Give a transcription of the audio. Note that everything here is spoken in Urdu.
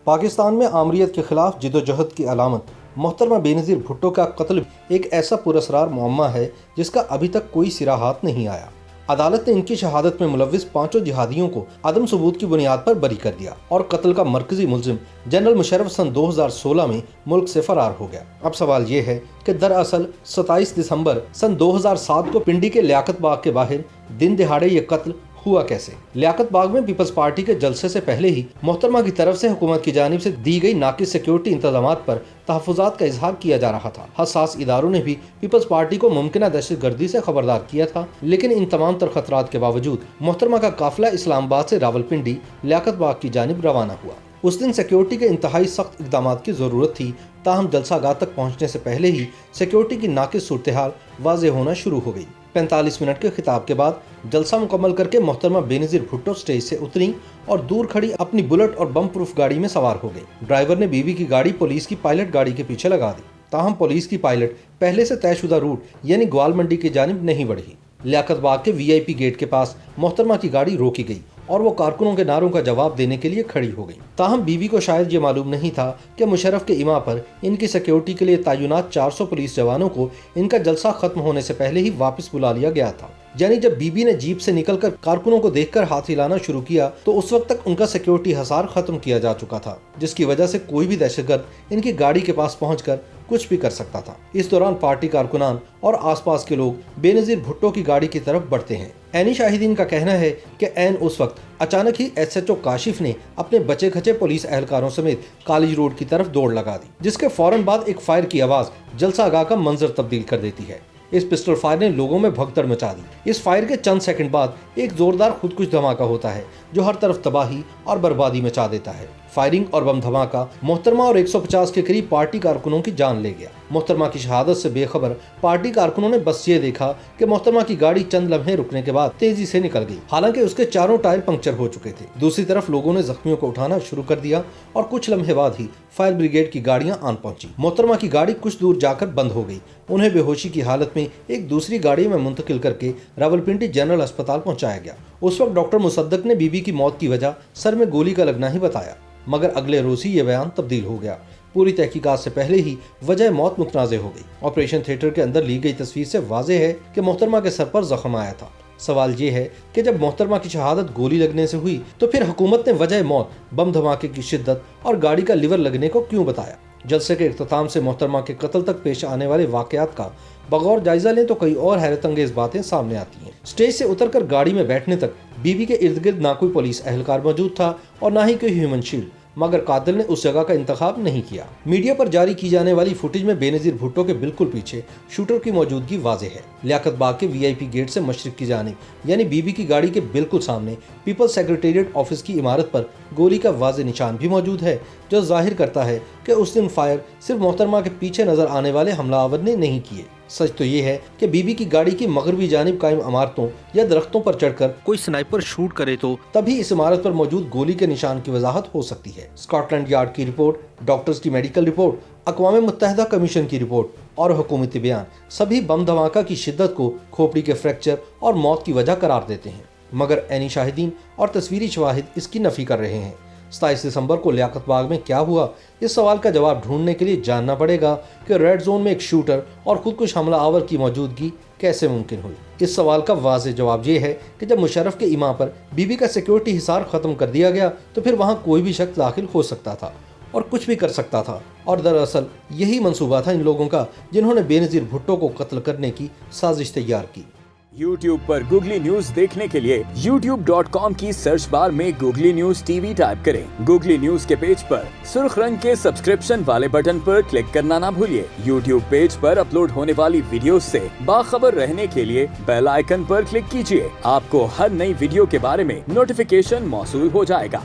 پاکستان میں آمریت کے خلاف جدوجہد کی علامت محترمہ بے نظیر بھٹو کا قتل ایک ایسا پراسرار معمہ ہے جس کا ابھی تک کوئی سرا ہاتھ نہیں آیا۔ عدالت نے ان کی شہادت میں ملوث 5 جہادیوں کو عدم ثبوت کی بنیاد پر بری کر دیا اور قتل کا مرکزی ملزم جنرل مشرف سن 2016 میں ملک سے فرار ہو گیا۔ اب سوال یہ ہے کہ دراصل 27 دسمبر سن 2007 کو پنڈی کے لیاقت باغ کے باہر دن دہاڑے یہ قتل ہوا کیسے؟ لیاقت باغ میں پیپلز پارٹی کے جلسے سے پہلے ہی محترمہ کی طرف سے حکومت کی جانب سے دی گئی ناقص سیکیورٹی انتظامات پر تحفظات کا اظہار کیا جا رہا تھا۔ حساس اداروں نے بھی پیپلز پارٹی کو ممکنہ دہشت گردی سے خبردار کیا تھا، لیکن ان تمام تر خطرات کے باوجود محترمہ کا قافلہ اسلام آباد سے راولپنڈی لیاقت باغ کی جانب روانہ ہوا۔ اس دن سیکیورٹی کے انتہائی سخت اقدامات کی ضرورت تھی، تاہم جلسہ گاہ تک پہنچنے سے پہلے ہی سیکیورٹی کی ناقص صورتحال واضح ہونا شروع ہو گئی۔ 45 منٹ کے خطاب کے بعد جلسہ مکمل کر کے محترمہ بے نظیر بھٹو سٹیج سے اتری اور دور کھڑی اپنی بلٹ اور بم پروف گاڑی میں سوار ہو گئی۔ ڈرائیور نے بیوی کی گاڑی پولیس کی پائلٹ گاڑی کے پیچھے لگا دی، تاہم پولیس کی پائلٹ پہلے سے طے شدہ روٹ یعنی گوال منڈی کی جانب نہیں بڑھی۔ لیاقت باغ کے VIP گیٹ کے پاس محترمہ کی گاڑی روکی گئی اور وہ کارکنوں کے نعروں کا جواب دینے کے لیے کھڑی ہو گئی۔ تاہم بیوی کو شاید یہ معلوم نہیں تھا کہ مشرف کے ایما پر ان کی سیکیورٹی کے لیے تعینات 400 پولیس جوانوں کو ان کا جلسہ ختم ہونے سے پہلے ہی واپس بلا لیا گیا تھا۔ یعنی جب بیوی نے جیپ سے نکل کر کارکنوں کو دیکھ کر ہاتھ ہلانا شروع کیا تو اس وقت تک ان کا سیکیورٹی حصار ختم کیا جا چکا تھا، جس کی وجہ سے کوئی بھی دہشت گرد ان کی گاڑی کے پاس پہنچ کر کچھ بھی کر سکتا تھا۔ اس دوران پارٹی کارکنان اور آس پاس کے لوگ بے نظیر بھٹو کی گاڑی کی طرف بڑھتے ہیں۔ عینی شاہدین کا کہنا ہے کہ عین اس وقت اچانک ہی SHO کاشف نے اپنے بچے کھچے پولیس اہلکاروں سمیت کالج روڈ کی طرف دوڑ لگا دی، جس کے فوراً بعد ایک فائر کی آواز جلسہ گاہ کا منظر تبدیل کر دیتی ہے۔ اس پسٹل فائر نے لوگوں میں بھگدڑ مچا دی۔ اس فائر کے چند سیکنڈ بعد ایک زوردار خودکش دھماکہ ہوتا ہے جو ہر طرف تباہی اور بربادی مچا دیتا ہے۔ فائرنگ اور بم دھماکہ محترمہ اور 150 کے قریب پارٹی کارکنوں کی جان لے گیا۔ محترمہ کی شہادت سے بے خبر پارٹی کارکنوں نے بس یہ دیکھا کہ محترمہ کی گاڑی چند لمحے رکنے کے بعد تیزی سے نکل گئی، حالانکہ اس کے چاروں ٹائر پنکچر ہو چکے تھے۔ دوسری طرف لوگوں نے زخمیوں کو اٹھانا شروع کر دیا اور کچھ لمحے بعد ہی فائر بریگیڈ کی گاڑیاں آن پہنچی۔ محترمہ کی گاڑی کچھ دور جا کر بند ہو گئی۔ انہیں بے ہوشی کی حالت میں ایک دوسری گاڑی میں منتقل کر کے راولپنڈی جنرل ہسپتال پہنچایا گیا۔ اس وقت ڈاکٹر مصدق نے بیوی کی موت کی وجہ سر میں گولی کا لگنا ہی بتایا، مگر اگلے روز ہی یہ بیان تبدیل ہو گیا۔ پوری تحقیقات سے پہلے ہی وجہ موت متنازع ہو گئی۔ آپریشن تھیٹر کے اندر لی گئی تصویر سے واضح ہے کہ محترمہ کے سر پر زخم آیا تھا۔ سوال یہ ہے کہ جب محترمہ کی شہادت گولی لگنے سے ہوئی تو پھر حکومت نے وجہ موت بم دھماکے کی شدت اور گاڑی کا لیور لگنے کو کیوں بتایا؟ جلسے کے اختتام سے محترمہ کے قتل تک پیش آنے والے واقعات کا بغور جائزہ لیں تو کئی اور حیرت انگیز باتیں سامنے آتی ہیں۔ سٹیج سے اتر کر گاڑی میں بیٹھنے تک بیوی کے ارد گرد نہ کوئی پولیس اہلکار موجود تھا اور نہ ہی کوئی ہیومن شیلڈ، مگر قاتل نے اس جگہ کا انتخاب نہیں کیا۔ میڈیا پر جاری کی جانے والی فوٹیج میں بے نظیر بھٹو کے بالکل پیچھے شوٹر کی موجودگی واضح ہے۔ لیاقت باغ کے VIP گیٹ سے مشرق کی جانب یعنی بیوی کی گاڑی کے بالکل سامنے پیپلز سیکریٹریٹ آفس کی عمارت پر گولی کا واضح نشان بھی موجود ہے، جو ظاہر کرتا ہے کہ اس دن فائر صرف محترمہ کے پیچھے نظر آنے والے حملہ آور نے نہیں کیے۔ سچ تو یہ ہے کہ بیوی کی گاڑی کی مغربی جانب قائم عمارتوں یا درختوں پر چڑھ کر کوئی سنائپر شوٹ کرے تو تبھی اس عمارت پر موجود گولی کے نشان کی وضاحت ہو سکتی ہے۔ اسکاٹ لینڈ یارڈ کی رپورٹ، ڈاکٹرز کی میڈیکل رپورٹ، اقوام متحدہ کمیشن کی رپورٹ اور حکومتی بیان سبھی بم دھماکہ کی شدت کو کھوپڑی کے فریکچر اور موت کی وجہ قرار دیتے ہیں، مگر عینی شاہدین اور تصویری شواہد اس کی نفی کر رہے ہیں۔ 27 دسمبر کو لیاقت باغ میں کیا ہوا؟ اس سوال کا جواب ڈھونڈنے کے لیے جاننا پڑے گا کہ ریڈ زون میں ایک شوٹر اور خودکش حملہ آور کی موجودگی کیسے ممکن ہوئی۔ اس سوال کا واضح جواب یہ ہے کہ جب مشرف کے ایما پر بیوی کا سیکیورٹی حصار ختم کر دیا گیا تو پھر وہاں کوئی بھی شخص داخل ہو سکتا تھا اور کچھ بھی کر سکتا تھا، اور دراصل یہی منصوبہ تھا ان لوگوں کا جنہوں نے بے نظیر بھٹو کو قتل کرنے کی سازش تیار کی۔ YouTube پر گوگلی نیوز دیکھنے کے لیے youtube.com کی سرچ بار میں گوگلی نیوز TV ٹائپ کریں۔ گوگلی نیوز کے پیج پر سرخ رنگ کے سبسکرپشن والے بٹن پر کلک کرنا نہ بھولیے۔ YouTube پیج پر اپلوڈ ہونے والی ویڈیوز سے باخبر رہنے کے لیے بیل آئیکن پر کلک کیجیے۔ آپ کو ہر نئی ویڈیو کے بارے میں نوٹیفیکیشن موصول ہو جائے گا۔